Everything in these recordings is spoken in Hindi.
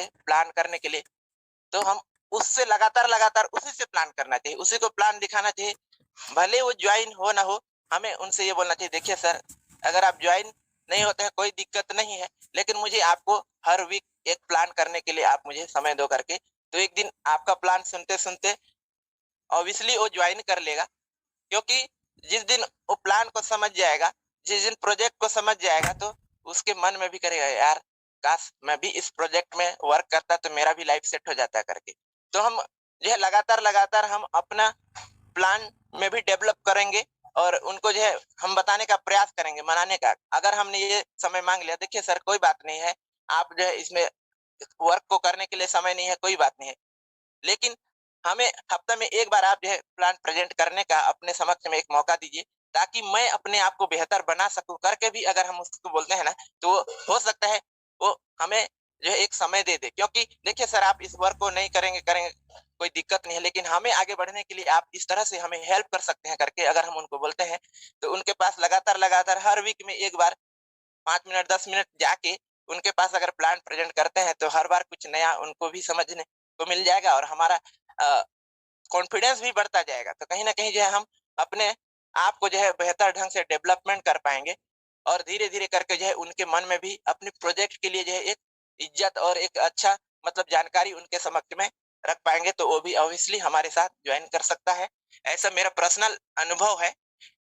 प्लान करने के लिए, तो हम उससे लगातार उसी से प्लान करना चाहिए, उसी को प्लान दिखाना चाहिए। भले वो जॉइन हो ना हो, हमें उनसे ये बोलना चाहिए, देखिए सर, अगर आप जॉइन नहीं होते हैं कोई दिक्कत नहीं है, लेकिन मुझे आपको हर वीक एक प्लान करने के लिए आप मुझे समय दो करके। तो एक दिन आपका प्लान सुनते-सुनते ऑब्वियसली वो जॉइन कर लेगा, क्योंकि जिस दिन वो प्लान को समझ जाएगा, जिस दिन प्रोजेक्ट को समझ जाएगा, तो उसके मन में भी करेगा, यार काश मैं भी इस प्रोजेक्ट में वर्क करता तो मेरा भी लाइफ सेट हो जाता करके। तो हम जो है लगातार हम अपना प्लान में भी डेवलप करेंगे और उनको जो है हम बताने का प्रयास करेंगे, मनाने का। अगर हमने ये समय माँग लिया, देखिए सर कोई बात नहीं है, आप जो है इसमें वर्क को करने के लिए समय नहीं है, कोई बात नहीं है। लेकिन हमें हफ्ता में 1 बार आप जो है प्लान प्रेज़ेंट करने का अपने समक्ष में एक मौका दीजिए, ताकि मैं अपने आप को बेहतर बना सकूँ, करके भी अगर हम उसको बोलते हैं ना, तो हो सकता है वो हमें जो है एक समय दे दे। क्योंकि देखिए सर, आप इस वर्क को नहीं करेंगे, कोई दिक्कत नहीं है, लेकिन हमें आगे बढ़ने के लिए आप इस तरह से हमें हेल्प कर सकते हैं करके अगर हम उनको बोलते हैं, तो उनके पास लगातार हर वीक में 1 बार 5 मिनट 10 मिनट जाके उनके पास अगर प्लान प्रेज़ेंट करते हैं, तो हर बार कुछ नया उनको भी समझने को मिल जाएगा और हमारा अ, कॉन्फिडेंस भी बढ़ता जाएगा। तो कहीं न कहीं जो है हम अपने आप को जो है बेहतर ढंग से डेवलपमेंट कर पाएँगे और धीरे-धीरे करके जो है उनके मन में भी अपने प्रोजेक्ट के लिए जो है एक इज़्ज़त और एक अच्छा मतलब जानकारी उनके समक्ष में रख पाएँगे, तो वो भी ऑब्वियसली हमारे साथ जॉइन कर सकता है। ऐसा मेरा पर्सनल अनुभव है,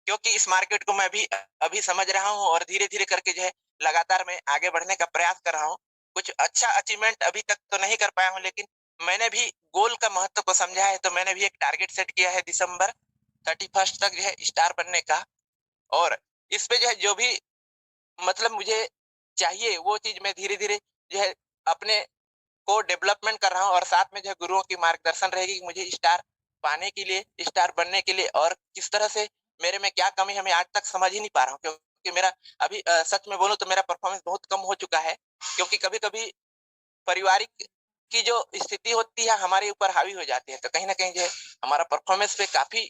क्योंकि इस मार्केट को मैं भी अभी समझ रहा हूँ और धीरे-धीरे करके जो है लगातार मैं आगे बढ़ने का प्रयास कर रहा हूँ। कुछ अच्छा अचीवमेंट अभी तक तो नहीं कर पाया हूँ, लेकिन मैंने भी गोल का महत्व को समझा है, तो मैंने भी एक टारगेट सेट किया है दिसंबर 31st तक जो है स्टार बनने का। और इस पे जो है जो भी मतलब मुझे चाहिए वो चीज़ मैं धीरे-धीरे जो है अपने को डेवलपमेंट कर रहा हूँ और साथ में जो है गुरुओं की मार्गदर्शन रहेगी कि मुझे स्टार पाने के लिए, स्टार बनने के लिए और किस तरह से मेरे में क्या कमी है मैं आज तक समझ ही नहीं पा रहा हूँ, क्योंकि मेरा अभी सच में बोलूँ तो मेरा परफॉर्मेंस बहुत कम हो चुका है, क्योंकि कभी-कभी पारिवारिक की जो स्थिति होती है हमारे ऊपर हावी हो जाती है, तो कहीं न कहीं जो है हमारा परफॉर्मेंस पे काफ़ी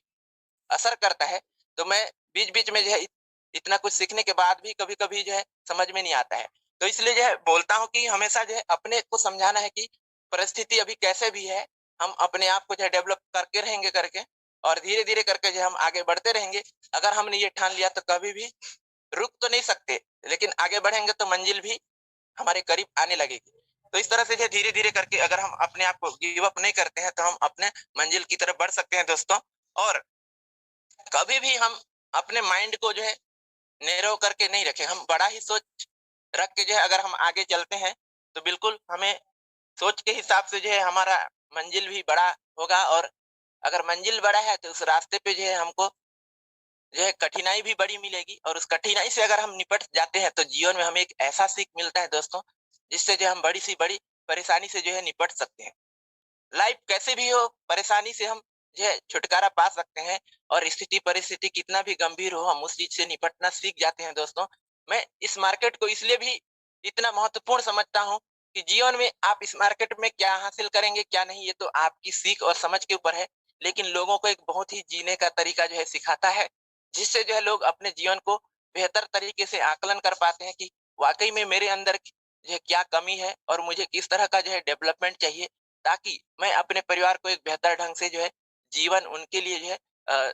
असर करता है। तो मैं बीच-बीच में जो है इतना कुछ सीखने के बाद भी कभी-कभी जो है समझ में नहीं आता है। तो इसलिए जो है बोलता हूँ कि हमेशा जो है अपने को समझाना है कि परिस्थिति अभी कैसे भी है, हम अपने आप को जो है डेवलप करके रहेंगे करके और धीरे-धीरे करके जो है हम आगे बढ़ते रहेंगे। अगर हमने ये ठान लिया तो कभी भी रुक तो नहीं सकते, लेकिन आगे बढ़ेंगे तो मंजिल भी हमारे करीब आने लगेगी। तो इस तरह से जो है धीरे-धीरे करके अगर हम अपने आप को गिव अप नहीं करते हैं, तो हम अपने मंजिल की तरफ बढ़ सकते हैं दोस्तों। और कभी भी हम अपने माइंड को जो है नैरो करके नहीं रखें, हम बड़ा ही सोच रख के जो है अगर हम आगे चलते हैं, तो बिल्कुल हमें सोच के हिसाब से जो है हमारा मंजिल भी बड़ा होगा और अगर मंजिल बड़ा है, तो उस रास्ते पे जो है हमको जो है कठिनाई भी बड़ी मिलेगी और उस कठिनाई से अगर हम निपट जाते हैं, तो जीवन में हमें एक ऐसा सीख मिलता है दोस्तों, जिससे जो हम बड़ी से बड़ी परेशानी से जो है निपट सकते हैं। लाइफ कैसे भी हो, परेशानी से हम जो है छुटकारा पा सकते हैं और स्थिति परिस्थिति कितना भी गंभीर हो, हम उस चीज़ से निपटना सीख जाते हैं दोस्तों। मैं इस मार्केट को इसलिए भी इतना महत्वपूर्ण समझता हूँ कि जीवन में आप इस मार्केट में क्या हासिल करेंगे, क्या नहीं, ये तो आपकी सीख और समझ के ऊपर है। लेकिन लोगों को एक बहुत ही जीने का तरीका जो है सिखाता है, जिससे जो है लोग अपने जीवन को बेहतर तरीके से आकलन कर पाते हैं कि वाक़ई में मेरे अंदर जो है क्या कमी है और मुझे किस तरह का जो है डेवलपमेंट चाहिए, ताकि मैं अपने परिवार को एक बेहतर ढंग से जो है जीवन उनके लिए जो है अ,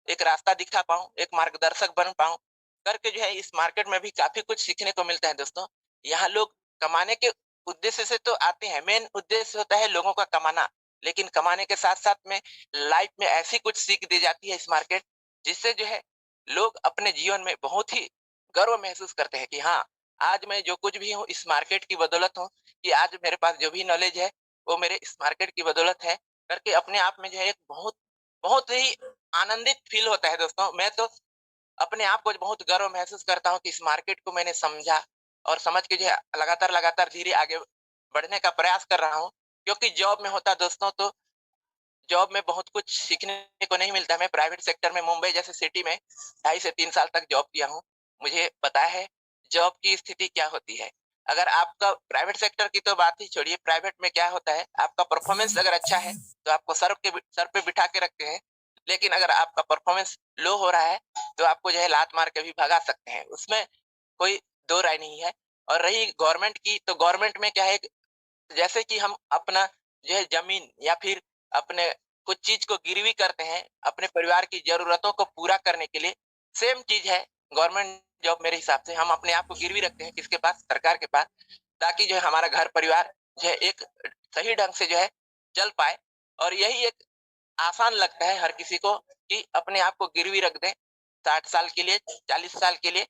एक रास्ता दिखा पाऊँ, एक मार्गदर्शक बन पाऊँ, करके जो है इस मार्केट में भी काफ़ी कुछ सीखने को मिलता है दोस्तों। यहाँ लोग कमाने के उद्देश्य से तो आते हैं, मेन उद्देश्य होता है लोगों का कमाना। लेकिन कमाने के साथ-साथ में लाइफ में ऐसी कुछ सीख दी जाती है इस मार्केट, जिससे जो है लोग अपने जीवन में बहुत ही गर्व महसूस करते हैं कि हाँ, आज मैं जो कुछ भी हूँ इस मार्केट की बदौलत हूँ, कि आज मेरे पास जो भी नॉलेज है, वो मेरे इस मार्केट की बदौलत है, करके अपने आप में जो है एक बहुत बहुत ही आनंदित फ़ील होता है दोस्तों। मैं तो अपने आप को बहुत गर्व महसूस करता हूँ कि इस मार्केट को मैंने समझा और समझ के जो है लगातार धीरे आगे बढ़ने का प्रयास कर रहा हूँ। क्योंकि जॉब में होता दोस्तों, तो जॉब में बहुत कुछ सीखने को नहीं मिलता। मैं प्राइवेट सेक्टर में मुंबई जैसे सिटी में 2.5 से 3 साल तक जॉब किया हूँ। मुझे पता है जॉब की स्थिति क्या होती है। अगर आपका प्राइवेट सेक्टर की तो बात ही छोड़िए, प्राइवेट में क्या होता है, आपका परफॉर्मेंस अगर अच्छा है, तो आपको सर पे बिठा के रखते हैं। लेकिन अगर आपका परफॉर्मेंस लो हो रहा है, तो आपको जो है लात मार के भी भगा सकते हैं। उसमें कोई दो राय नहीं है। और रही गवर्नमेंट की, तो गवर्नमेंट में क्या है, जैसे कि हम अपना जो है ज़मीन या फिर अपने कुछ चीज़ को गिरवी करते हैं, अपने परिवार की ज़रूरतों को पूरा करने के लिए, सेम चीज़ है गवर्नमेंट जॉब मेरे हिसाब से। हम अपने आप को गिरवी रखते हैं किसके पास? सरकार के पास, ताकि जो है हमारा घर परिवार जो है एक सही ढंग से जो है चल पाए। और यही एक आसान लगता है हर किसी को कि अपने आप को गिरवी रख दें 60 साल के लिए, 40 साल के लिए।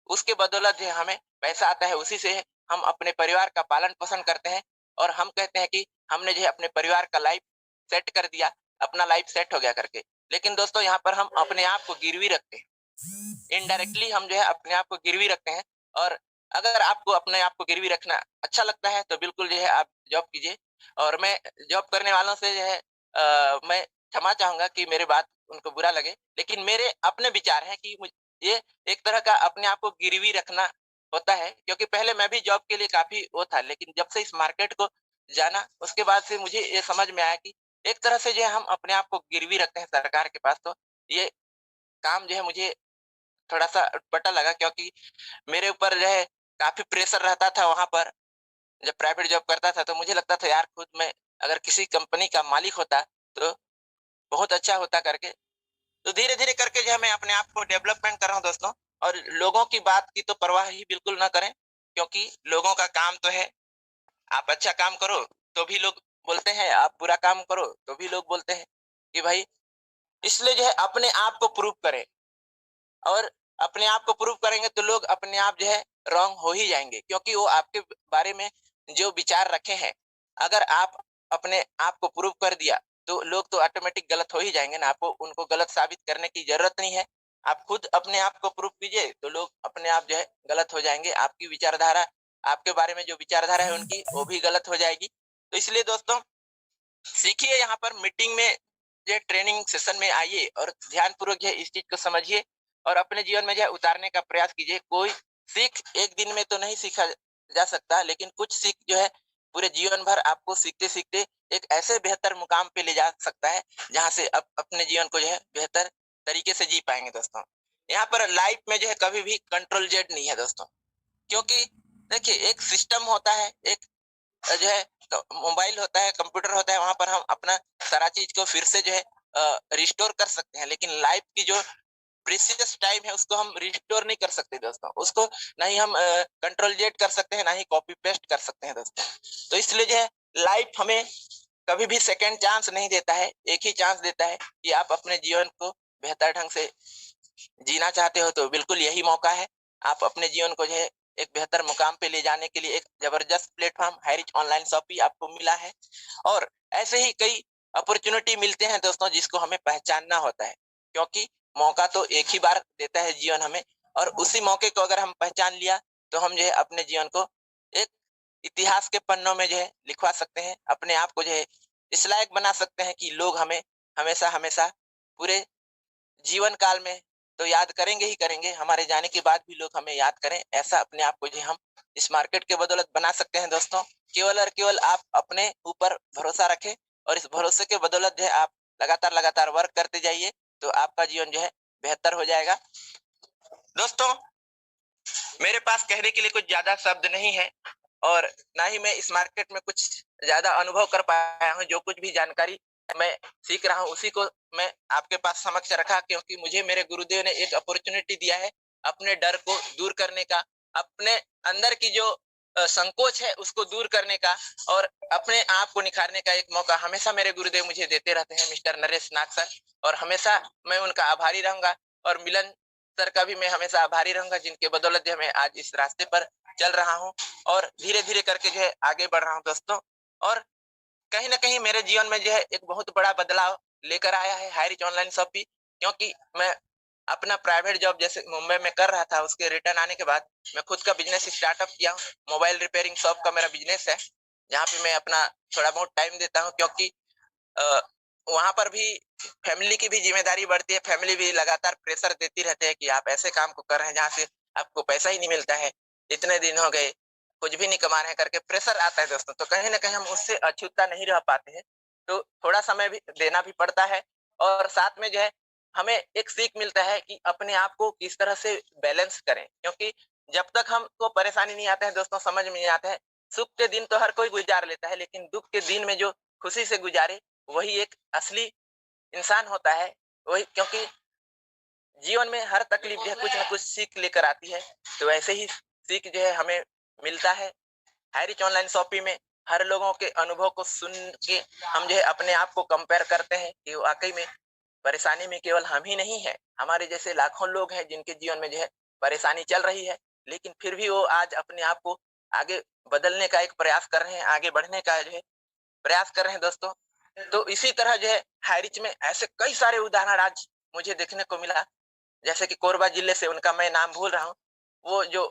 उसके बदौलत जो है हमें पैसा आता है, उसी से हम अपने परिवार का पालन-पोषण करते हैं और हम कहते हैं कि हमने जो है अपने परिवार का लाइफ सेट कर दिया, अपना लाइफ सेट हो गया करके। लेकिन दोस्तों यहाँ पर हम अपने आप को गिरवी रखते हैं। इनडायरेक्टली हम जो है अपने आप को गिरवी रखते हैं। और अगर आपको अपने आप को गिरवी रखना अच्छा लगता है तो बिल्कुल जो है आप जॉब कीजिए। और मैं जॉब करने वालों से जो है मैं क्षमा चाहूँगा कि मेरी बात उनको बुरा लगे, लेकिन मेरे अपने विचार हैं कि ये एक तरह का अपने आप को गिरवी रखना होता है, क्योंकि पहले मैं भी जॉब के लिए काफ़ी वो था, लेकिन जब से इस मार्केट को जाना, उसके बाद से मुझे ये समझ में आया कि एक तरह से जो है हम अपने आप को गिरवी रखते हैं सरकार के पास। तो ये काम जो है मुझे थोड़ा-सा अटपटा लगा, क्योंकि मेरे ऊपर जो है काफ़ी प्रेशर रहता था वहाँ पर। जब प्राइवेट जॉब करता था तो मुझे लगता था यार खुद मैं अगर किसी कंपनी का मालिक होता तो बहुत अच्छा होता करके। तो धीरे-धीरे करके जो है मैं अपने आप को डेवलपमेंट कर रहा हूँ दोस्तों। और लोगों की बात की तो परवाह ही बिल्कुल ना करें, क्योंकि लोगों का काम तो है, आप अच्छा काम करो तो भी लोग बोलते हैं, आप बुरा काम करो तो भी लोग बोलते हैं कि भाई, इसलिए जो है अपने आप को प्रूव करें। और अपने आप को प्रूव करेंगे तो लोग अपने आप जो है रॉन्ग हो ही जाएँगे, क्योंकि वो आपके बारे में जो विचार रखे हैं, अगर आप अपने आप को प्रूव कर दिया, तो लोग तो ऑटोमैटिक गलत हो ही जाएँगे ना, आपको उनको गलत साबित करने की ज़रूरत नहीं है। आप खुद अपने आप को प्रूव कीजिए, तो लोग अपने आप जो है गलत हो जाएँगे। आपकी विचारधारा, आपके बारे में जो विचारधारा है उनकी, वो भी गलत हो जाएगी। तो इसलिए दोस्तों, सीखिए यहाँ पर मीटिंग में, जो है ट्रेनिंग सेशन में आइए और ध्यानपूर्वक जो है इस चीज़ को समझिए और अपने जीवन में जो है उतारने का प्रयास कीजिए। कोई सीख एक दिन में तो नहीं सीखा जा सकता, लेकिन कुछ सीख जो है पूरे जीवन भर आपको सीखते-सीखते एक ऐसे बेहतर मुकाम पे ले जा सकता है, जहाँ से आप अपने जीवन को जो है बेहतर तरीके से जी पाएँगे दोस्तों। यहाँ पर लाइफ में जो है कभी भी कंट्रोल जेड नहीं है दोस्तों, क्योंकि देखिए एक सिस्टम होता है, एक जो है मोबाइल होता है, कंप्यूटर होता है, वहाँ पर हम अपना सारा चीज़ को फिर से जो है रिस्टोर कर सकते हैं। लेकिन लाइफ की जो प्रीशियस टाइम है उसको हम रिस्टोर नहीं कर सकते दोस्तों। उसको ना ही हम कंट्रोल जेड कर सकते हैं, ना ही कॉपी पेस्ट कर सकते हैं दोस्तों। तो इसलिए जो है लाइफ हमें कभी भी सेकंड चांस नहीं देता है, एक ही चांस देता है कि आप अपने जीवन को बेहतर ढंग से जीना चाहते हो तो बिल्कुल यही मौका है। आप अपने जीवन को जो है एक बेहतर मुकाम पे ले जाने के लिए एक ज़बरदस्त प्लेटफ़ॉर्म हाइरिच ऑनलाइन शॉपी आपको मिला है। और ऐसे ही कई अपॉर्च्युनिटी मिलते हैं दोस्तों, जिसको हमें पहचानना होता है। क्योंकि मौका तो एक ही बार देता है जीवन हमें, और उसी मौके को अगर हम पहचान लिया तो हम जो है अपने जीवन को एक इतिहास के पन्नों में जो है लिखवा सकते हैं। अपने आप को जो है इस लायक बना सकते हैं कि लोग हमें हमेशा-हमेशा पूरे जीवन काल में तो याद करेंगे ही करेंगे, हमारे जाने के बाद भी लोग हमें याद करें, ऐसा अपने आप को जो हम इस मार्केट के बदौलत बना सकते हैं दोस्तों। केवल और केवल आप अपने ऊपर भरोसा रखें और इस भरोसे के बदौलत जो है आप लगातार-लगातार वर्क करते जाइए, तो आपका जीवन जो है बेहतर हो जाएगा। दोस्तों, मेरे पास कहने के लिए कुछ ज़्यादा शब्द नहीं है और ना ही मैं इस मार्केट में कुछ ज़्यादा अनुभव कर पाया हूँ। जो कुछ भी जानकारी मैं सीख रहा हूँ, उसी को मैं आपके पास समक्ष रखा, क्योंकि मुझे मेरे गुरुदेव ने एक अपॉर्च्युनिटी दिया है, अपने डर को दूर करने का, अपने अंदर की जो संकोच है, उसको दूर करने का और अपने आप को निखारने का एक मौका हमेशा मेरे गुरुदेव मुझे देते रहते हैं, मिस्टर नरेश नाग सर। और हमेशा मैं उनका आभारी रहूँगा। और मिलन सर का भी मैं हमेशा आभारी रहूँगा, जिनके बदौलत जो मैं आज इस रास्ते पर चल रहा हूँ और धीरे-धीरे करके जो है आगे बढ़ रहा हूँ दोस्तों। और कहीं न कहीं मेरे जीवन में जो है एक बहुत बड़ा बदलाव लेकर आया है हाइरिच ऑनलाइन शॉपिंग, क्योंकि मैं अपना प्राइवेट जॉब जैसे मुंबई में कर रहा था, उसके रिटर्न आने के बाद मैं खुद का बिज़नेस स्टार्टअप किया हूँ। मोबाइल रिपेयरिंग शॉप का मेरा बिज़नेस है, जहाँ पे मैं अपना थोड़ा बहुत टाइम देता हूँ, क्योंकि अ, वहाँ पर भी फैमिली की भी ज़िम्मेदारी बढ़ती है, फैमिली भी लगातार प्रेशर देती रहती है कि आप ऐसे काम को कर रहे हैं जहाँ से आपको पैसा ही नहीं मिलता है, इतने दिन हो गए, कुछ भी नहीं कमा रहे हैं करके प्रेशर आता है दोस्तों। तो कहीं न कहीं हम उससे अछूता नहीं रह पाते हैं, तो थोड़ा समय भी देना भी पड़ता है और साथ में जो है हमें एक सीख मिलता है कि अपने आप को किस तरह से बैलेंस करें, क्योंकि जब तक हमको परेशानी नहीं आता है दोस्तों, समझ में नहीं आता है, सुख के दिन तो हर कोई गुजार लेता है, लेकिन दुख के दिन में जो खुशी से गुजारे वही एक असली इंसान होता है। वही, क्योंकि जीवन में हर तकलीफ जो है कुछ न कुछ सीख लेकर आती है। तो वैसे ही सीख जो है हमें मिलता है हाईरिच ऑनलाइन शॉपिंग में। हर लोगों के अनुभव को सुन के हम जो है अपने आप को कंपेयर करते हैं कि वाकई में परेशानी में केवल हम ही नहीं है, हमारे जैसे लाखों लोग हैं जिनके जीवन में जो है परेशानी चल रही है, लेकिन फिर भी वो आज अपने आप को आगे बदलने का एक प्रयास कर रहे हैं, आगे बढ़ने का जो है प्रयास कर रहे हैं दोस्तों। तो इसी तरह जो है हाईरिच में ऐसे कई सारे उदाहरण आज मुझे देखने को मिला। जैसे कि कोरबा जिले से, उनका मैं नाम भूल रहा हूँ, वो जो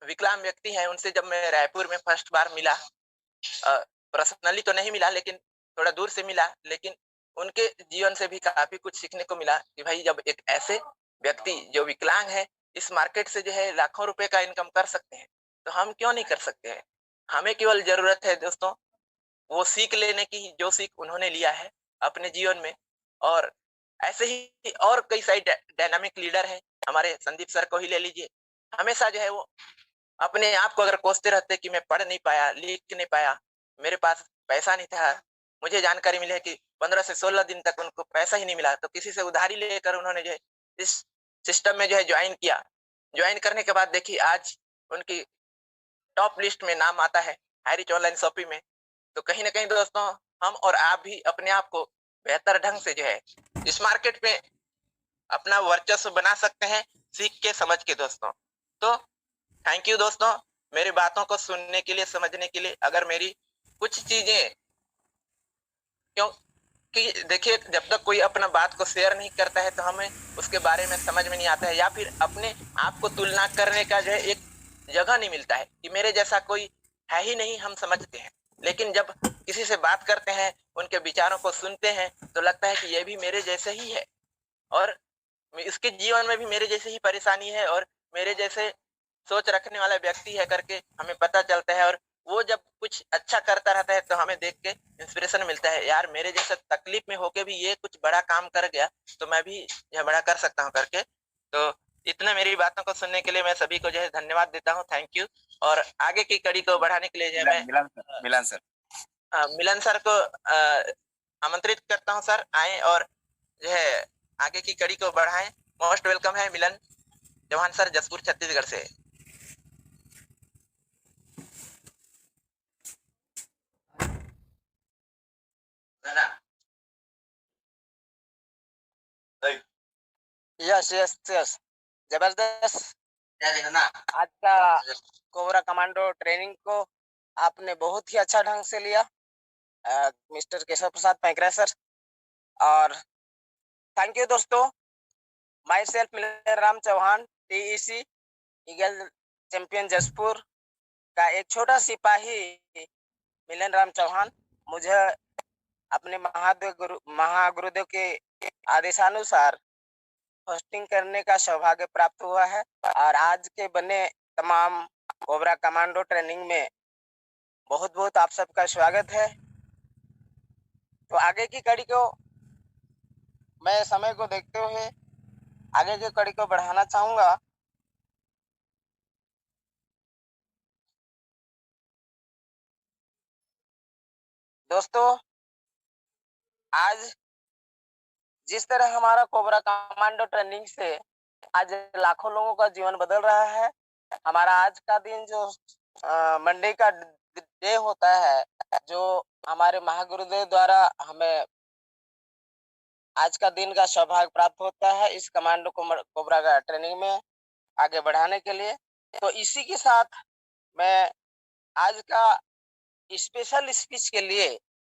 विकलांग व्यक्ति हैं, उनसे जब मैं रायपुर में फर्स्ट बार मिला, पर्सनली तो नहीं मिला लेकिन थोड़ा दूर से मिला, लेकिन उनके जीवन से भी काफी कुछ सीखने को मिला कि भाई जब एक ऐसे व्यक्ति जो विकलांग है इस मार्केट से जो है लाखों रुपए का इनकम कर सकते हैं, तो हम क्यों नहीं कर सकते हैं। हमें केवल जरूरत है दोस्तों वो सीख लेने की, जो सीख उन्होंने लिया है अपने जीवन में। और ऐसे ही और कई सारे डायनामिक लीडर हैं, हमारे संदीप सर को ही ले लीजिए। हमेशा जो है वो अपने आप को अगर कोसते रहते कि मैं पढ़ नहीं पाया, लिख नहीं पाया, मेरे पास पैसा नहीं था। मुझे जानकारी मिली है कि 15 से 16 दिन तक उनको पैसा ही नहीं मिला, तो किसी से उधारी लेकर उन्होंने जो है इस सिस्टम में जो है ज्वाइन किया। ज्वाइन करने के बाद देखिए आज उनकी टॉप लिस्ट में नाम आता है हाईरिच ऑनलाइन शॉपिंग में। तो कहीं ना कहीं दोस्तों हम और आप भी अपने आप को बेहतर ढंग से जो है इस मार्केट में अपना वर्चस्व बना सकते हैं, सीख के समझ के दोस्तों। तो थैंक यू दोस्तों मेरी बातों को सुनने के लिए, समझने के लिए। अगर मेरी कुछ चीजें, क्योंकि देखिए जब तक कोई अपना बात को शेयर नहीं करता है तो हमें उसके बारे में समझ में नहीं आता है, या फिर अपने आप को तुलना करने का जो है एक जगह नहीं मिलता है कि मेरे जैसा कोई है ही नहीं, हम समझते हैं। लेकिन जब किसी से बात करते हैं, उनके विचारों को सुनते हैं, तो लगता है कि ये भी मेरे जैसे ही है और इसके जीवन में भी मेरे जैसे ही परेशानी है और मेरे जैसे सोच रखने वाला व्यक्ति है करके हमें पता चलता है। और वो जब कुछ अच्छा करता रहता है तो हमें देख के इंस्पिरेशन मिलता है, यार मेरे जैसा तकलीफ में होके भी ये कुछ बड़ा काम कर गया तो मैं भी यह बड़ा कर सकता हूँ करके। तो इतना मेरी बातों को सुनने के लिए मैं सभी को जो है धन्यवाद देता हूँ, थैंक यू। और आगे की कड़ी को बढ़ाने के लिए जो है मैं मिलन सर को आमंत्रित करता हूँ, सर आए और जो है आगे की कड़ी को बढ़ाएं। मोस्ट वेलकम है मिलन चौहान सर, जसपुर छत्तीसगढ़ से। यस यस यस, जबरदस्त। आज का कोबरा कमांडो ट्रेनिंग को आपने बहुत ही अच्छा ढंग से लिया, मिस्टर केशव प्रसाद पैंकरा सर। और थैंक यू दोस्तों। Myself Milan Ram Chauhan, TEC eagle champion Jashpur का एक छोटा सिपाही मिलन राम चौहान। मुझे अपने महागुरुदेव के आदेशानुसार होस्टिंग करने का सौभाग्य प्राप्त हुआ है और आज के बने तमाम कोबरा कमांडो ट्रेनिंग में बहुत बहुत आप सबका स्वागत है। तो आगे की कड़ी को मैं समय को देखते हुए आगे की कड़ी को बढ़ाना चाहूंगा। दोस्तों आज जिस तरह हमारा कोबरा कमांडो ट्रेनिंग से आज लाखों लोगों का जीवन बदल रहा है, हमारा आज का दिन जो मंडे का डे होता है, जो हमारे महागुरुदेव द्वारा हमें आज का दिन का सौभाग्य प्राप्त होता है इस कमांडो कोबरा का ट्रेनिंग में आगे बढ़ाने के लिए। तो इसी के साथ मैं आज का स्पेशल स्पीच के लिए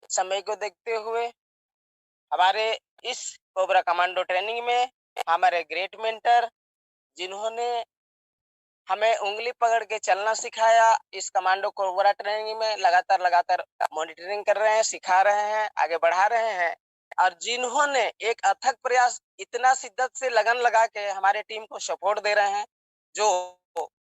समय को देखते हुए हमारे इस कोबरा कमांडो ट्रेनिंग में हमारे ग्रेट मेंटर जिन्होंने हमें उंगली पकड़ के चलना सिखाया, इस कमांडो कोबरा ट्रेनिंग में लगातार मॉनिटरिंग कर रहे हैं, सिखा रहे हैं, आगे बढ़ा रहे हैं, और जिन्होंने एक अथक प्रयास इतना शिद्दत से लगन लगा के हमारे टीम को सपोर्ट दे रहे हैं, जो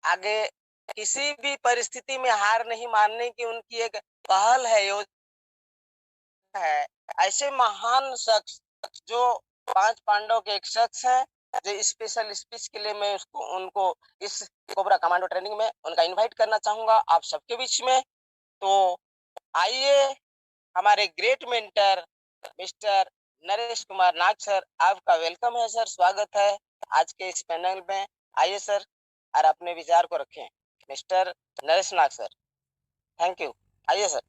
आगे किसी भी परिस्थिति में हार नहीं मानने की उनकी एक पहल है, योजना है। ऐसे महान शख्स जो 5 पांडव के एक शख्स है, जो स्पेशल स्पीच के लिए मैं उनको इस कोबरा कमांडो ट्रेनिंग में उनका इनवाइट करना चाहूंगा आप सबके बीच में। तो आइए हमारे great mentor mister Naresh Kumar Nag sir, आपका वेलकम है सर, स्वागत है आज के इस पैनल में। आइए सर और अपने विचार को रखें। Mister Naresh Nag sir, thank you. आइए सर।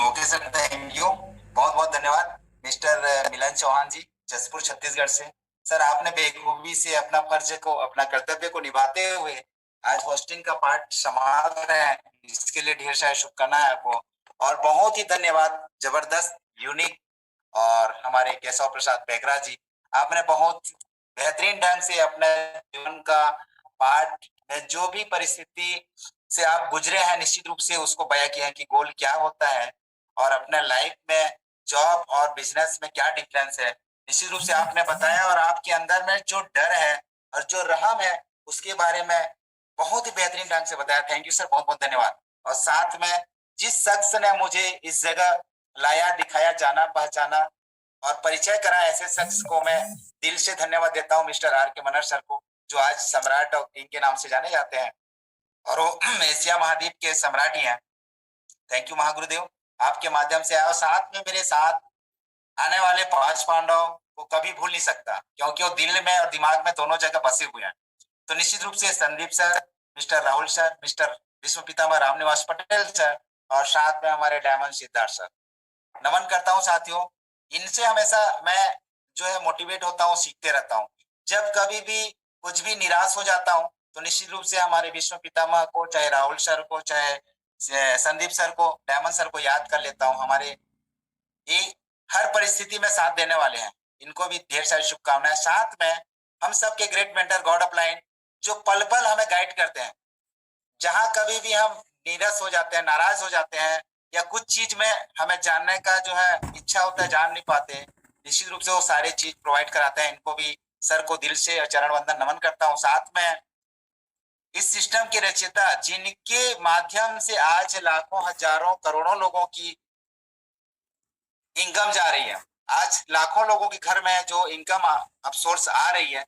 ओके सर, थैंक यू, बहुत बहुत धन्यवाद मिस्टर मिलन चौहान जी, जसपुर छत्तीसगढ़ से। सर आपने बेखूबी से अपना फर्ज को, अपना कर्तव्य को निभाते हुए आज होस्टिंग का पार्ट संभाल रहे हैं, इसके लिए ढेर सारी शुभकामनाएं आपको और बहुत ही धन्यवाद। जबरदस्त, यूनिक और हमारे केशव प्रसाद पेगरा जी, आपने बहुत बेहतरीन ढंग से अपने जीवन का पार्ट में जो भी परिस्थिति से आप गुजरे हैं निश्चित रूप से उसको बयां किया है कि गोल क्या होता है और अपने लाइफ में जॉब और बिजनेस में क्या डिफरेंस है, निश्चित रूप से आपने बताया और आपके अंदर में जो डर है और जो रहम है उसके बारे में बहुत ही बेहतरीन ढंग से बताया। थैंक यू सर, बहुत बहुत धन्यवाद। और साथ में जिस शख्स ने मुझे इस जगह लाया, दिखाया, जाना पहचाना और परिचय करा, ऐसे शख्स को मैं दिल से धन्यवाद देता हूँ, मिस्टर आर के मनर सर को, जो आज सम्राट ऑफ किंग के नाम से जाने जाते हैं और वो एशिया महाद्वीप के सम्राट ही हैं। थैंक यू महागुरुदेव, आपके माध्यम से आया और साथ में मेरे साथ आने वाले 5 पांडव को कभी भूल नहीं सकता, क्योंकि वो दिल में और दिमाग में दोनों जगह बसे हुए हैं। तो निश्चित रूप से Sandeep sir, mister Rahul sir, mister विश्व पितामह रामनिवास पटेल सर और साथ में हमारे डायमंड सिद्धार्थ सर, नमन करता हूँ साथियों। इनसे हमेशा मैं जो है मोटिवेट होता हूँ, सीखते रहता हूँ। जब कभी भी कुछ भी निराश हो जाता हूँ तो निश्चित रूप से हमारे विश्व पितामह को, चाहे राहुल सर को, चाहे संदीप सर को, डायमंड सर को याद कर लेता हूँ। हमारे ये हर परिस्थिति में साथ देने वाले हैं, इनको भी ढेर सारी शुभकामनाएं। साथ में हम सबके ग्रेट मेंटर गॉड अपलाइन, जो पल पल हमें गाइड करते हैं, जहां कभी भी हम नीरस हो जाते हैं, नाराज हो जाते हैं या कुछ चीज में हमें जानने का जो है इच्छा होता है, जान नहीं पाते, निश्चित रूप से वो सारी चीज प्रोवाइड कराते हैं। इनको भी सर को दिल से चरण वंदन नमन करता हूँ। साथ में इस सिस्टम के रचयिता, जिनके माध्यम से आज लाखों, हजारों, करोड़ों लोगों की इनकम जा रही है, आज लाखों लोगों के घर में जो इनकम अब सोर्स आ रही है,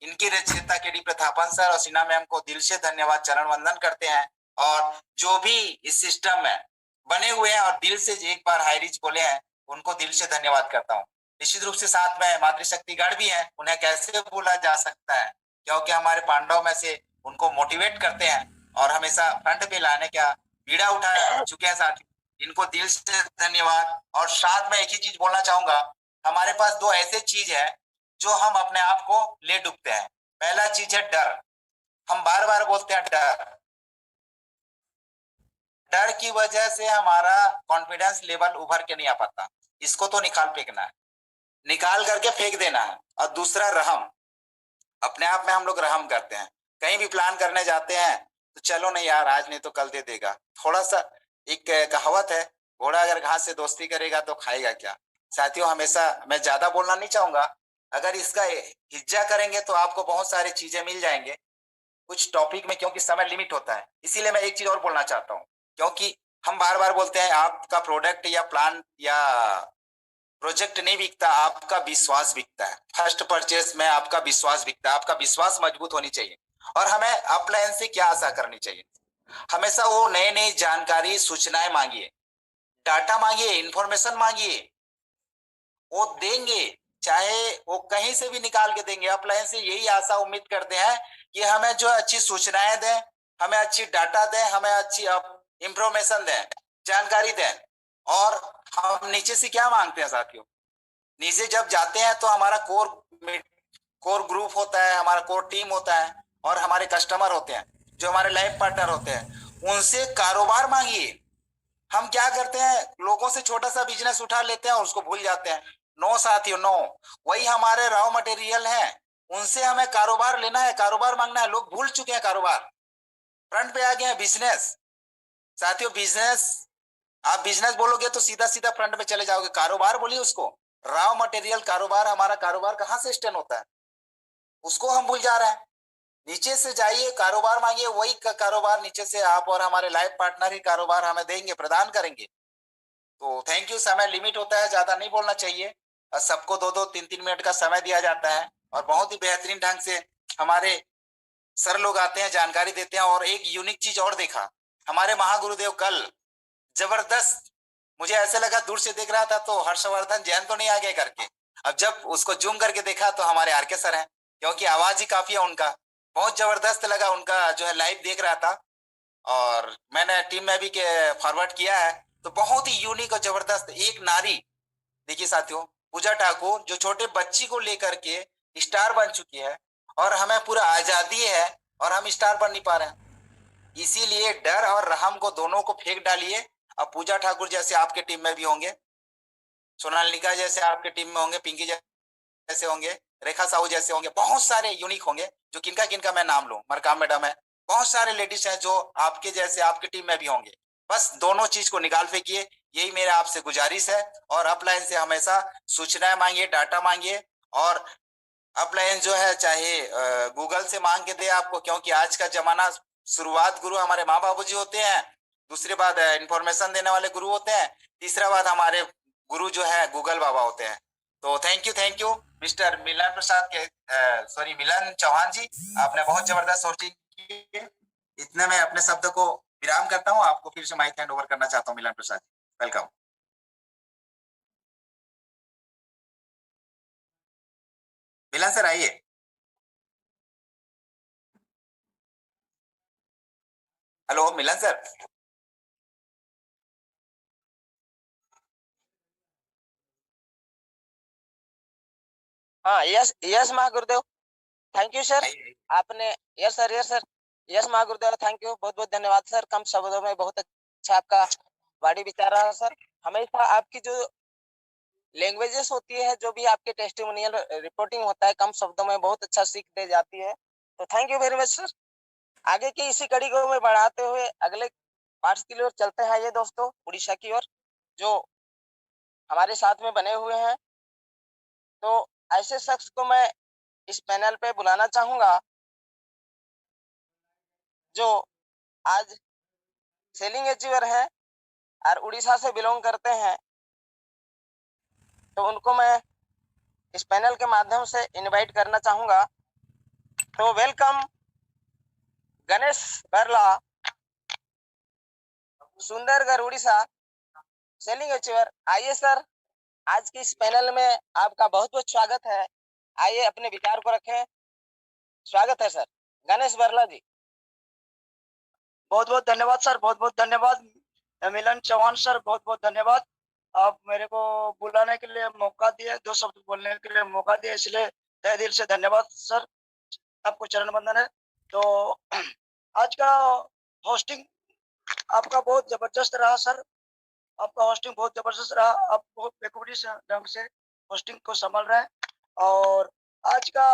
इनके रचयिता के डी प्रतापन सर और सिन्हा मैम को दिल से धन्यवाद, चरण वंदन करते हैं। और जो भी इस सिस्टम में बने हुए हैं और दिल से एक बार हाई रिच बोले हैं, उनको दिल से धन्यवाद करता हूँ। निश्चित रूप से साथ में मातृशक्तिगण भी हैं, उन्हें कैसे भूला जा सकता है, क्योंकि हमारे पांडव में से उनको मोटिवेट करते हैं और हमेशा फ्रंट पे लाने का बीड़ा उठा चुके हैं साथी, इनको दिल से धन्यवाद। और साथ में एक ही चीज बोलना चाहूंगा, हमारे पास दो ऐसे चीज है जो हम अपने आप को ले डूबते हैं। पहला चीज है डर, हम बार बार बोलते हैं डर, डर की वजह से हमारा कॉन्फिडेंस लेवल उभर के नहीं आ पाता, इसको तो निकाल फेंकना है, निकाल करके फेंक देना है। और दूसरा रहम, अपने आप में हम लोग रहम करते हैं, कहीं भी प्लान करने जाते हैं तो चलो नहीं यार आज नहीं तो कल दे देगा, थोड़ा सा, एक कहावत है, घोड़ा अगर घास से दोस्ती करेगा तो खाएगा क्या। साथियों हमेशा मैं ज्यादा बोलना नहीं चाहूंगा, अगर इसका हिज्जा करेंगे तो आपको बहुत सारी चीजें मिल जाएंगे कुछ टॉपिक में, क्योंकि समय लिमिट होता है। इसीलिए मैं एक चीज और बोलना चाहता हूँ, क्योंकि हम बार बार बोलते हैं आपका प्रोडक्ट या प्लान या प्रोजेक्ट नहीं बिकता, आपका विश्वास बिकता है। फर्स्ट परचेस में आपका विश्वास बिकता है, आपका विश्वास मजबूत होनी चाहिए। और हमें अपलाइन से क्या आशा करनी चाहिए, हमेशा वो नई नई जानकारी, सूचनाएं मांगिए, डाटा मांगिए, इंफॉर्मेशन मांगिए, वो देंगे, चाहे वो कहीं से भी निकाल के देंगे। अपलाइन से यही आशा उम्मीद करते हैं कि हमें जो अच्छी सूचनाएं दें, हमें अच्छी डाटा दें, हमें अच्छी इंफॉर्मेशन दें, जानकारी दें। और हम नीचे से क्या मांगते हैं साथियों, नीचे जब जाते हैं तो हमारा कोर ग्रुप होता है, हमारा कोर टीम होता है और हमारे कस्टमर होते हैं, जो हमारे लाइफ पार्टनर होते हैं, उनसे कारोबार मांगिए। हम क्या करते हैं, लोगों से छोटा सा बिजनेस उठा लेते हैं और उसको भूल जाते हैं। नो साथियों, नो, वही हमारे रॉ मटेरियल है, उनसे हमें कारोबार लेना है, कारोबार मांगना है। लोग भूल चुके हैं कारोबार, फ्रंट पे आ गए हैं बिजनेस। साथियों बिजनेस, आप बिजनेस बोलोगे तो सीधा सीधा फ्रंट में चले जाओगे, कारोबार बोलिए उसको, रॉ मटेरियल कारोबार। हमारा कारोबार कहाँ से स्टैंड होता है, उसको हम भूल जा रहे हैं। नीचे से जाइए, कारोबार मांगिए, वही कारोबार नीचे से आप और हमारे लाइफ पार्टनर ही कारोबार हमें देंगे, प्रदान करेंगे। तो थैंक यू, समय लिमिट होता है, ज्यादा नहीं बोलना चाहिए, सबको 2-2, 3-3 मिनट का समय दिया जाता है और बहुत ही बेहतरीन ढंग से हमारे सर लोग आते हैं, जानकारी देते हैं। और एक यूनिक चीज और देखा, हमारे महागुरुदेव कल जबरदस्त, मुझे ऐसे लगा दूर से देख रहा था तो हर्षवर्धन जैन तो नहीं आ गए करके, अब जब उसको जूम करके देखा तो हमारे आरके सर हैं, क्योंकि आवाज ही काफी है उनका। बहुत जबरदस्त लगा उनका जो है लाइव देख रहा था, और मैंने टीम में भी फॉरवर्ड किया है। तो बहुत ही यूनिक और जबरदस्त एक नारी, देखिए साथियों, पूजा ठाकुर जो छोटे बच्ची को लेकर के स्टार बन चुकी है, और हमें पूरा आजादी है और हम स्टार बन नहीं पा रहे हैं। इसीलिए डर और रहम को दोनों को फेंक डालिए। अब पूजा ठाकुर जैसे आपके टीम में भी होंगे, सोनालिका जैसे आपके टीम में होंगे, पिंकी जैसे होंगे, रेखा साहू जैसे होंगे, बहुत सारे यूनिक होंगे। जो किनका किनका मैं नाम लूं, मरकाम मैडम है, बहुत सारे लेडीज हैं जो आपके जैसे आपके टीम में भी होंगे। बस दोनों चीज को निकाल फेंकिए, यही मेरा आपसे गुजारिश है। और अपलाइन से हमेशा सूचनाएं मांगिए, डाटा मांगिए। और अपलाइन जो है चाहे गूगल से मांग के दे आपको, क्योंकि आज का जमाना, शुरुआत गुरु हमारे माँ बाबू जी होते हैं, दूसरी बात इंफॉर्मेशन देने वाले गुरु होते हैं, तीसरा बात हमारे गुरु जो है गूगल बाबा होते हैं। तो थैंक यू मिस्टर मिलन प्रसाद के सॉरी मिलन चौहान जी, आपने बहुत जबरदस्त होस्टिंग की। इतने में अपने शब्द को विराम करता हूँ, आपको फिर से माइक हैंड ओवर करना चाहता हूँ। मिलन प्रसाद जी, वेलकम। मिलन सर आइए। Hello Milan sir. हाँ, यस यस महागुरुदेव, थैंक यू सर। आपने yes sir, yes sir, yes महागुरुदेव, थैंक यू, बहुत बहुत धन्यवाद सर। कम शब्दों में बहुत अच्छा आपका वाणी विचार रहा सर। हमेशा आपकी जो लैंग्वेजेस होती है, जो भी आपके टेस्टिमोनियल रिपोर्टिंग होता है, कम शब्दों में बहुत अच्छा सीख दे जाती है। तो thank you very much sir. आगे की इसी कड़ी को मैं बढ़ाते हुए अगले पार्ट्स की ओर चलते हैं। ये दोस्तों उड़ीसा की ओर जो हमारे साथ में बने हुए हैं, तो ऐसे शख्स को मैं इस पैनल पे बुलाना चाहूंगा जो आज सेलिंग अचीवर है और उड़ीसा से बिलोंग करते हैं। तो उनको मैं इस पैनल के माध्यम से इनवाइट करना चाहूंगा। तो welcome Ganesh Barla, Sundargarh Orissa, selling achiever. आइए सर, आज के इस पैनल में आपका बहुत बहुत स्वागत है। आइए अपने विचार को रखें। स्वागत है सर, गणेश बरला जी। बहुत बहुत धन्यवाद सर, बहुत बहुत धन्यवाद मिलन चौहान सर, बहुत बहुत धन्यवाद। आप मेरे को बुलाने के लिए मौका दिए, दो शब्द बोलने के लिए मौका दिया, इसलिए तहे दिल से धन्यवाद सर, आपको चरण वंदन है। तो आज का होस्टिंग आपका बहुत जबरदस्त रहा सर, आपका होस्टिंग बहुत जबरदस्त रहा। आप बहुत बेखूबी से ढंग से होस्टिंग को संभाल रहे हैं। और आज का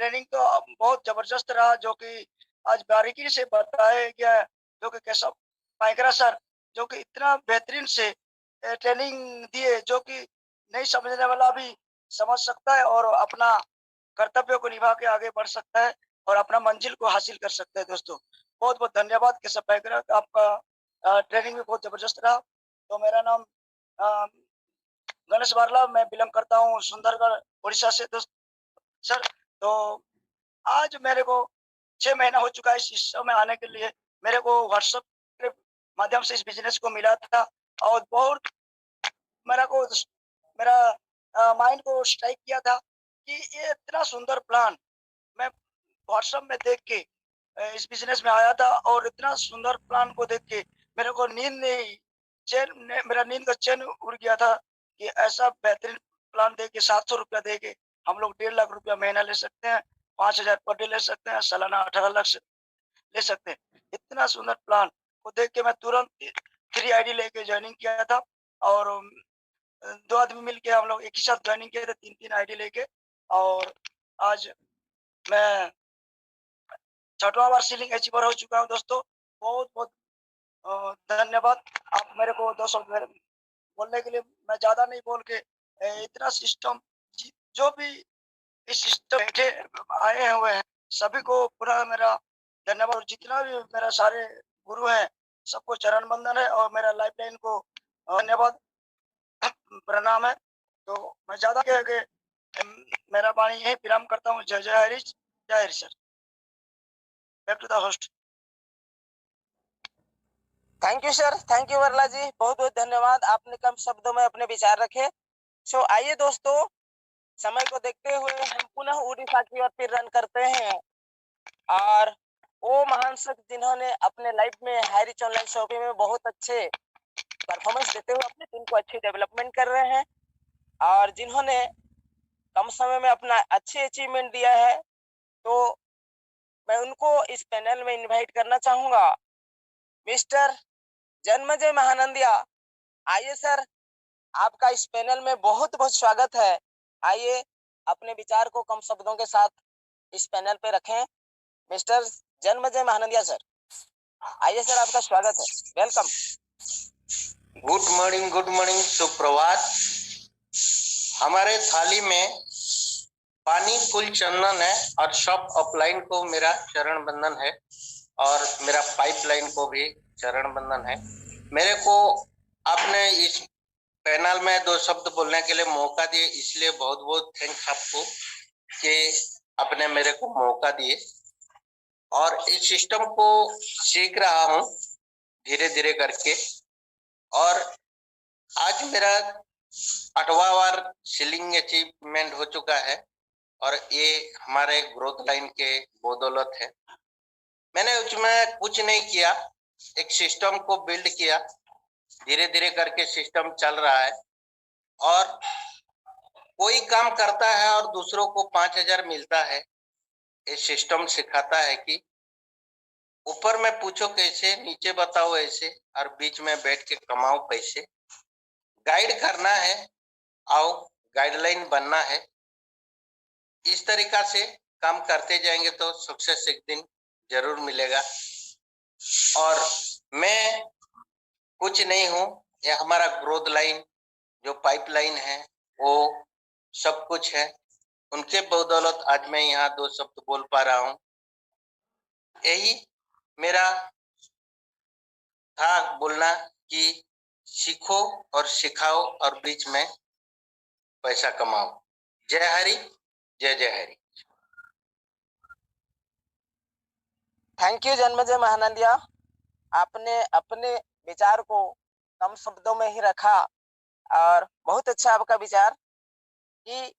ट्रेनिंग तो बहुत जबरदस्त रहा, जो कि आज बारीकी से बताया गया है, जो कि केशव पाइकरा सर जो कि इतना बेहतरीन से ट्रेनिंग दिए, जो कि नहीं समझने वाला भी समझ सकता है और अपना कर्तव्य को निभा के आगे बढ़ सकता है और अपना मंजिल को हासिल कर सकता है। दोस्तों बहुत बहुत धन्यवाद केशव पाइकरा, आपका ट्रेनिंग भी बहुत जबरदस्त रहा। तो मेरा नाम अ, गणेश बारला, मैं बिलोंग करता हूँ सुंदरगढ़ उड़ीसा से दोस्त सर। तो आज मेरे को 6 महीना हो चुका है इस शो में आने के लिए। मेरे को व्हाट्सएप के माध्यम से इस बिजनेस को मिला था और बहुत मेरा माइंड को स्ट्राइक किया था कि ये इतना सुंदर प्लान मैं व्हाट्सएप में देख के इस बिजनेस में आया था। और इतना सुंदर प्लान को देख के मेरे को मेरा नींद का चैन उड़ गया था कि ऐसा बेहतरीन प्लान दे के 700 रुपया दे के हम लोग 1.5 लाख रुपया महीना ले सकते हैं, 5,000 पर डे ले सकते हैं, सालाना 18 लाख ले सकते हैं। इतना सुंदर प्लान को देख के मैं तुरंत 3 आईडी लेके ज्वाइनिंग किया था। और 2 आदमी मिलके हम लोग एक ही साथ ज्वाइनिंग किए थे, 3-3 आईडी लेके। और आज मैं 6वां बार सीलिंग अचीवर हो चुका हूँ। दोस्तों बहुत बहुत धन्यवाद। आप मेरे को 2 शब्द बोलने के लिए, मैं ज्यादा नहीं बोल के इतना सिस्टम जो भी इस सिस्टम बैठे आए हुए हैं सभी को पूरा मेरा धन्यवाद। और जितना भी मेरा सारे गुरु हैं सबको चरण वंदन है और मेरा लाइफलाइन को धन्यवाद प्रणाम है। तो मैं ज्यादा कह के मेरा वाणी यही विराम करता हूँ। जय जय हरीश, जय Harish sir. Back to the host. Thank you sir, thank you Varla ji, बहुत बहुत धन्यवाद। आपने कम शब्दों में अपने विचार रखे। सो आइए दोस्तों, समय को देखते हुए हम पुनः उड़ीसा की ओर फिर रन करते हैं। और वो महान शख्स जिन्होंने अपने लाइफ में हैरिच ऑनलाइन शॉपिंग में बहुत अच्छे परफॉर्मेंस देते हुए अपनी टीम को अच्छी डेवलपमेंट कर रहे हैं और जिन्होंने कम समय में अपना अच्छे अचीवमेंट दिया है, तो मैं उनको इस पैनल में इनवाइट करना चाहूंगा। मिस्टर जन्मजय महानंदिया, आइए सर, आपका इस पैनल में बहुत बहुत स्वागत है। आइए अपने विचार को कम शब्दों के साथ इस पैनल पे रखें। मिस्टर जन्मजय महानंदिया सर, आइए सर, आपका स्वागत है, वेलकम। गुड मॉर्निंग, सुप्रभात। हमारे थाली में पानी फूल चंदन है और शॉप अपलाइन को मेरा चरण बंदन है और मेरा पाइपलाइन को भी चरण बंदन है। मेरे को आपने इस पैनल में 2 शब्द बोलने के लिए मौका दिए, इसलिए बहुत बहुत थैंक्स आपको कि आपने मेरे को मौका दिए। और इस सिस्टम को सीख रहा हूँ धीरे धीरे करके, और आज मेरा 8वां बार सीलिंग अचीवमेंट हो चुका है और ये हमारे ग्रोथ लाइन के बदौलत है। मैंने उसमें कुछ नहीं किया, एक सिस्टम को बिल्ड किया, धीरे धीरे करके सिस्टम चल रहा है। और कोई काम करता है और दूसरों को 5000 मिलता है, ये सिस्टम सिखाता है कि ऊपर में पूछो कैसे, नीचे बताओ ऐसे, और बीच में बैठ के कमाओ पैसे। गाइड करना है, आओ गाइडलाइन बनना है। इस तरीका से काम करते जाएंगे तो सक्सेस एक दिन जरूर मिलेगा। और मैं कुछ नहीं हूँ, ये हमारा ग्रोथ लाइन जो पाइपलाइन है वो सब कुछ है। उनके बदौलत आज मैं यहाँ 2 शब्द बोल पा रहा हूँ। यही मेरा था बोलना कि सीखो और सिखाओ और बीच में पैसा कमाओ। जय हरि, जय जय हरि। थैंक यू जन्मजय महानंदिया, आपने अपने विचार को कम शब्दों में ही रखा और बहुत अच्छा आपका विचार कि,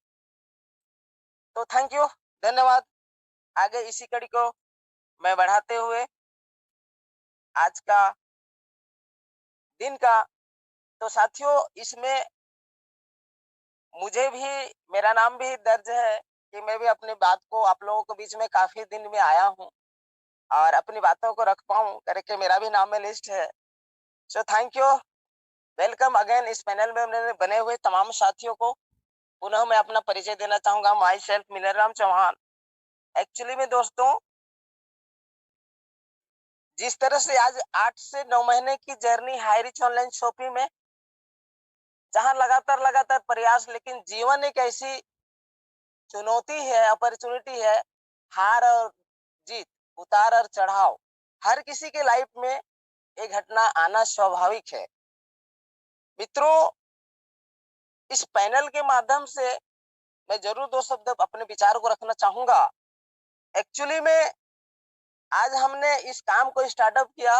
तो थैंक यू, धन्यवाद। आगे इसी कड़ी को मैं बढ़ाते हुए आज का दिन का, तो साथियों इसमें मुझे भी, मेरा नाम भी दर्ज है कि मैं भी अपनी बात को आप लोगों के बीच में काफी दिन में आया हूँ और अपनी बातों को रख पाऊं करके मेरा भी नाम में लिस्ट है। So thank you, welcome again. इस पैनल में मैंने बने हुए तमाम साथियों को पुनः मैं अपना परिचय देना चाहूंगा। Myself Milanram Chauhan. Actually में दोस्तों, जिस तरह से आज 8 से 9 महीने की जर्नी हाईरिच ऑनलाइन शॉपिंग में, जहां लगातार प्रयास, लेकिन जीवन एक ऐसी चुनौती है, अपॉर्चुनिटी है, हार और जीत, उतार और चढ़ाव, हर किसी के लाइफ में एक घटना आना स्वाभाविक है। मित्रों, इस पैनल के माध्यम से मैं जरूर 2 शब्द अपने विचार को रखना चाहूंगा। एक्चुअली में आज हमने इस काम को स्टार्टअप किया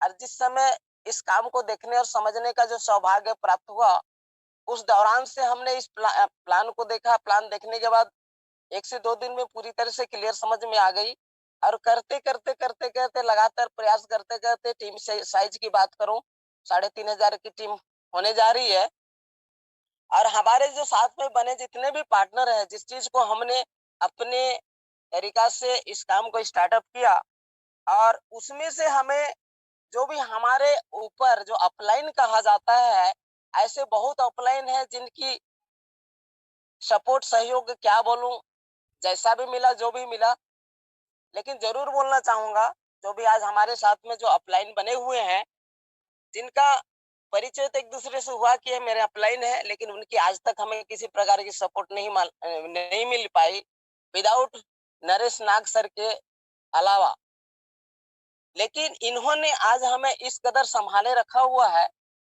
और जिस समय इस काम को देखने और समझने का जो सौभाग्य प्राप्त हुआ, उस दौरान से हमने इस प्लान को देखा। प्लान देखने के बाद 1 से 2 दिन में पूरी तरह से क्लियर समझ में आ गई और करते लगातार प्रयास करते टीम साइज की बात करूं, 3500 की टीम होने जा रही है। और हमारे जो साथ में बने जितने भी पार्टनर हैं, जिस चीज को हमने अपने तरीका से इस काम को स्टार्टअप किया, और उसमें से हमें जो भी हमारे ऊपर जो अपलाइन कहा जाता है, ऐसे बहुत अपलाइन है जिनकी सपोर्ट, सहयोग क्या बोलूं, जैसा भी मिला, जो भी मिला, लेकिन जरूर बोलना चाहूंगा जो भी आज हमारे साथ में जो अपलाइन बने हुए हैं, जिनका परिचय तो एक दूसरे से हुआ कि मेरे अपलाइन है, लेकिन उनकी आज तक हमें किसी प्रकार की सपोर्ट नहीं मिल पाई विदाउट नरेश नाग सर के अलावा। लेकिन इन्होंने आज हमें इस कदर संभाले रखा हुआ है।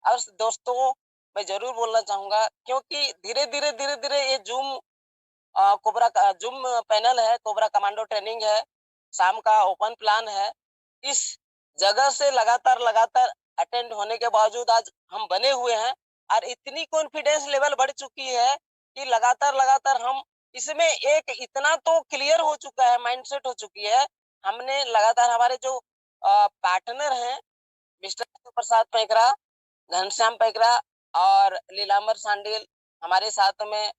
और दोस्तों मैं जरूर बोलना चाहूंगा, क्योंकि धीरे धीरे ये जूम कोबरा का जूम पैनल है, कोबरा कमांडो ट्रेनिंग है, शाम का ओपन प्लान है। इस जगह से लगातार अटेंड होने के बावजूद आज हम बने हुए हैं और इतनी कॉन्फिडेंस लेवल बढ़ चुकी है कि लगातार हम इसमें एक इतना तो क्लियर हो चुका है, माइंडसेट हो चुकी है। हमने लगातार हमारे जो पार्टनर हैं मिस्टर प्रसाद पैकरा, घनश्याम पैकरा और लीलामर सांडिल, हमारे साथ में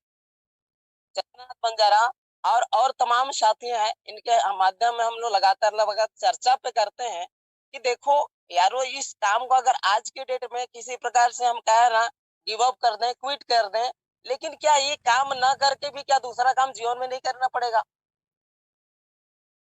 जगन्नाथ बंजारा और तमाम साथी हैं। इनके माध्यम में हम लोग लगातार चर्चा पे करते हैं कि देखो यारो, इस काम को अगर आज के डेट में किसी प्रकार से हम कह रहे हैं गिव अप कर दें, क्विट कर दें, लेकिन क्या ये काम ना करके भी क्या दूसरा काम जीवन में नहीं करना पड़ेगा?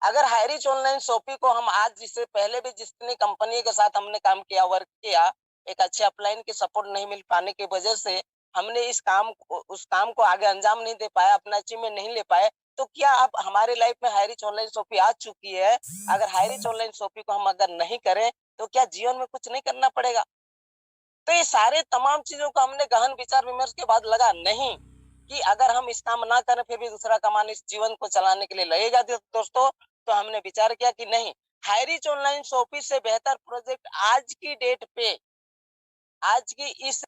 अगर हाईरिच ऑनलाइन शॉपिंग को हम आज, जिससे पहले भी जितनी कंपनी के साथ हमने काम किया, वर्क किया, एक अच्छे अपलाइन की सपोर्ट नहीं मिल पाने की वजह से हमने उस काम को आगे अंजाम नहीं दे पाया, अपना अचीवमेंट नहीं ले पाए। तो क्या अब हमारे लाइफ में हाईरिच ऑनलाइन शॉपिंग आ चुकी है? अगर हाईरिच ऑनलाइन शॉपिंग को हम अगर नहीं करें तो क्या जीवन में कुछ नहीं करना पड़ेगा? तो ये सारे तमाम चीजों को हमने गहन विचार विमर्श के बाद लगा नहीं कि अगर हम इस काम ना करें फिर भी दूसरा कमान इस जीवन को चलाने के लिए लगेगा दोस्तों। तो हमने विचार किया कि नहीं, हाईरिच ऑनलाइन शॉपिंग से बेहतर प्रोजेक्ट आज की डेट पे, आज की इस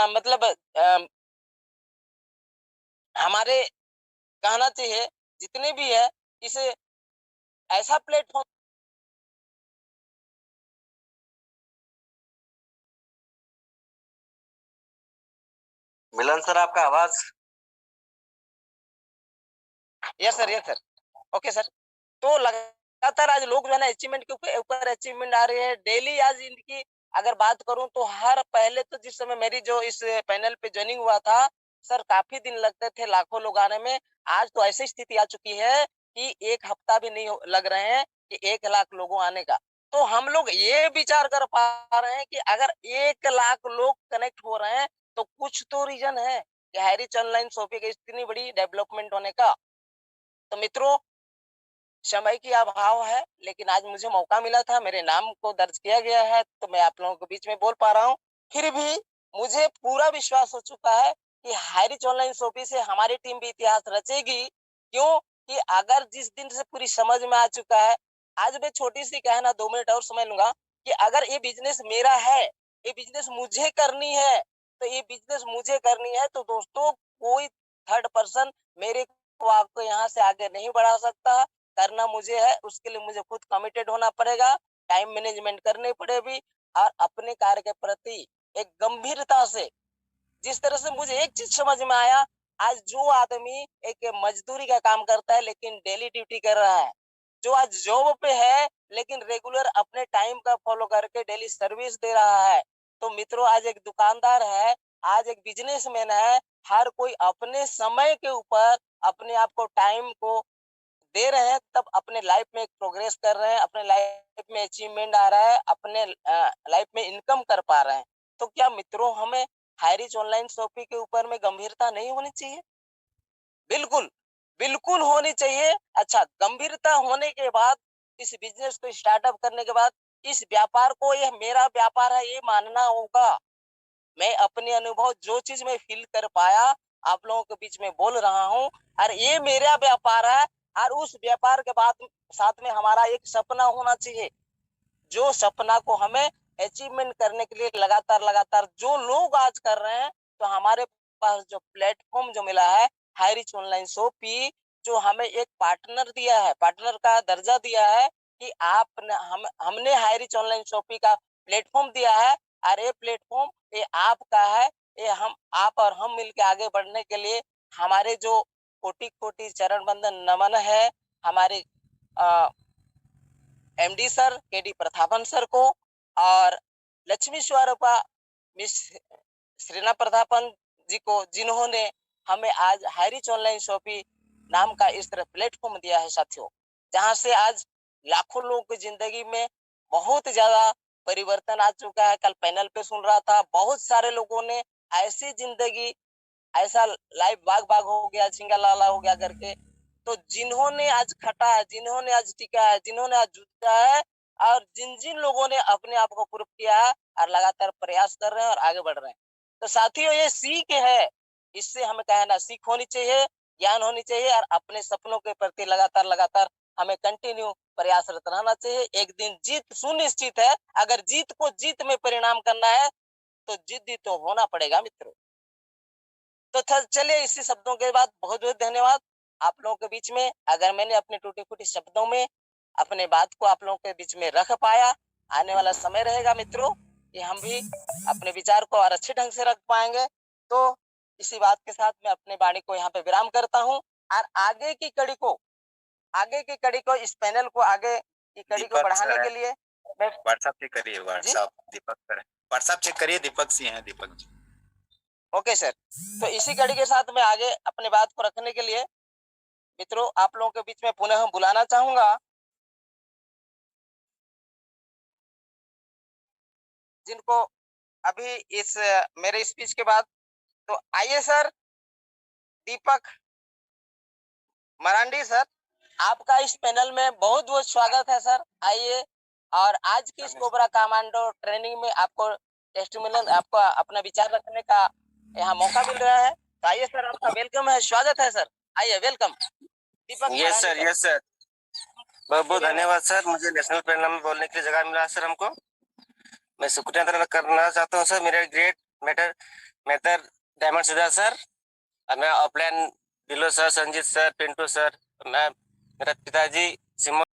मतलब हमारे कहना चाहिए जितने भी है, इसे ऐसा प्लेटफॉर्म मिलन सर, आपका आवाज। Yes sir okay sir. तो लगातार आज लोग जो है ना अचीवमेंट के ऊपर अचीवमेंट आ रहे हैं डेली। आज इनकी अगर बात करूं तो हर पहले तो जिस समय मेरी जो इस पैनल पे ज्वाइनिंग हुआ था सर, काफी दिन लगते थे लाखों लोग आने में। आज तो ऐसी स्थिति आ चुकी है कि एक हफ्ता भी नहीं लग रहे हैं कि 1 लाख लोगों आने का। तो हम लोग ये विचार कर पा रहे हैं कि अगर 1 लाख लोग कनेक्ट हो रहे हैं तो कुछ तो रीजन है कि हाईरिच ऑनलाइन शॉपिंग इतनी बड़ी डेवलपमेंट होने का। तो मित्रों, समय की अभाव है, लेकिन आज मुझे मौका मिला था, मेरे नाम को दर्ज किया गया है, तो मैं आप लोगों के बीच में बोल पा रहा हूँ। फिर भी मुझे पूरा विश्वास हो चुका है कि हाईरिच ऑनलाइन शॉपिंग से हमारी टीम भी इतिहास रचेगी। क्यों कि अगर जिस दिन से पूरी समझ में आ चुका है, आज मैं छोटी सी कहना 2 मिनट और समय लूंगा कि अगर ये बिजनेस मेरा है, ये बिजनेस मुझे करनी है, तो ये बिजनेस मुझे करनी है, तो दोस्तों कोई थर्ड पर्सन मेरे को आपको यहाँ से आगे नहीं बढ़ा सकता। करना मुझे है, उसके लिए मुझे खुद कमिटेड होना पड़ेगा, टाइम मैनेजमेंट करनी पड़ेगी और अपने कार्य के प्रति एक गंभीरता से, जिस तरह से मुझे एक चीज समझ में आया, आज जो आदमी एक मजदूरी का काम करता है लेकिन डेली ड्यूटी कर रहा है, जो आज जॉब पे है लेकिन रेगुलर अपने टाइम का फॉलो करके डेली सर्विस दे रहा है, तो मित्रों आज एक दुकानदार है, आज एक बिजनेसमैन है, हर कोई अपने समय के ऊपर अपने आप को, टाइम को दे रहे हैं, तब अपने लाइफ में एक प्रोग्रेस कर रहे हैं, अपने लाइफ में अचीवमेंट आ रहा है, अपने लाइफ में इनकम कर पा रहे हैं। तो क्या मित्रों हमें हाईरिच ऑनलाइन शॉपिंग के ऊपर में गंभीरता नहीं होनी चाहिए? बिल्कुल बिल्कुल होनी चाहिए। अच्छा, गंभीरता होने के बाद, इस बिजनेस को स्टार्टअप करने के बाद, इस व्यापार को यह मेरा व्यापार है ये मानना होगा। मैं अपने अनुभव, जो चीज मैं फील कर पाया, आप लोगों के बीच में बोल रहा हूँ, और ये मेरा व्यापार है। और उस व्यापार के बाद साथ में हमारा एक सपना होना चाहिए, जो सपना को हमें अचीवमेंट करने के लिए लगातार जो लोग आज कर रहे हैं, तो हमारे पास जो प्लेटफॉर्म जो मिला है हाईरिच ऑनलाइन शॉपिंग, जो हमें एक पार्टनर दिया है, पार्टनर का दर्जा दिया है कि हमने हाईरिच ऑनलाइन शॉपिंग का प्लेटफॉर्म दिया है, और ये प्लेटफॉर्म ये आपका है, ये आप और हम मिलकर आगे बढ़ने के लिए हमारे जो कोटि चरण बंदन नमन है हमारे MD sir KD Prathapan sir को, और लक्ष्मी स्वरूपा मिस श्रीना प्रतापन जी को, जिन्होंने हमें आज हाईरिच ऑनलाइन शॉपिंग नाम का इस तरह प्लेटफॉर्म दिया है साथियों, जहां से आज लाखों लोगों की जिंदगी में बहुत ज्यादा परिवर्तन आ चुका है। कल पैनल पे सुन रहा था, बहुत सारे लोगों ने ऐसी जिंदगी, ऐसा लाइफ बाग हो गया, झिंगा लाला हो गया करके, तो जिन्होंने आज खटा है, जिन्होंने आज टिका है, जिन्होंने आज जूझा है, और जिन लोगों ने अपने आप को प्रूव किया है और लगातार प्रयास कर रहे हैं और आगे बढ़ रहे हैं, तो साथियों ये सीख है, इससे हमें कहना सीख होनी चाहिए। ज्ञान होनी चाहिए और अपने सपनों के प्रति लगातार हमें कंटिन्यू प्रयासरत रहना चाहिए। एक दिन जीत सुनिश्चित है। अगर जीत को जीत में परिणाम करना है तो जिद्दी तो होना पड़ेगा मित्रों। तो चलिए इसी शब्दों के बाद बहुत बहुत धन्यवाद आप लोगों के बीच में। अगर मैंने अपने टूटी फूटी शब्दों में अपने बात को आप लोगों के बीच में रख पाया, आने वाला समय रहेगा मित्रों कि हम भी अपने विचार को और अच्छे ढंग से रख पाएंगे। तो इसी बात के साथ मैं अपने वाणी को यहाँ पे विराम करता हूँ और आगे की कड़ी को इस पैनल को आगे की कड़ी को बढ़ाने के लिए व्हाट्सएप चेक करिए, व्हाट्सएप दीपक सर, व्हाट्सएप चेक करिए, दीपक सिंह है, दीपक जी। Okay sir. तो इसी कड़ी के साथ मैं आगे अपने बात को रखने के लिए मित्रों आप लोगों के बीच में पुनः बुलाना चाहूंगा जिनको अभी इस मेरे स्पीच के बाद। तो आइए सर, दीपक मरांडी सर, आपका इस पैनल में बहुत बहुत स्वागत है सर। आइए, और आज की इस कोबरा कमांडो ट्रेनिंग में आपको टेस्टिमोनियल, आपको अपना विचार रखने का यहाँ मौका मिल रहा है। तो आइए सर, आपका वेलकम है, स्वागत है सर। आइए, वेलकम दीपक। यस सर, बहुत बहुत धन्यवाद सर, मुझे नेशनल पैनल में बोलने के लिए जगह मिला सर हमको। मैं शुक्रिया अदा करना चाहता हूँ सर मेरे ग्रेट मेटर डायमंड सुधा सर, और मैं ऑफलाइन दिलो sir, Sanjeet sir, Pintu sir, मैं मेरा पिताजी सिमो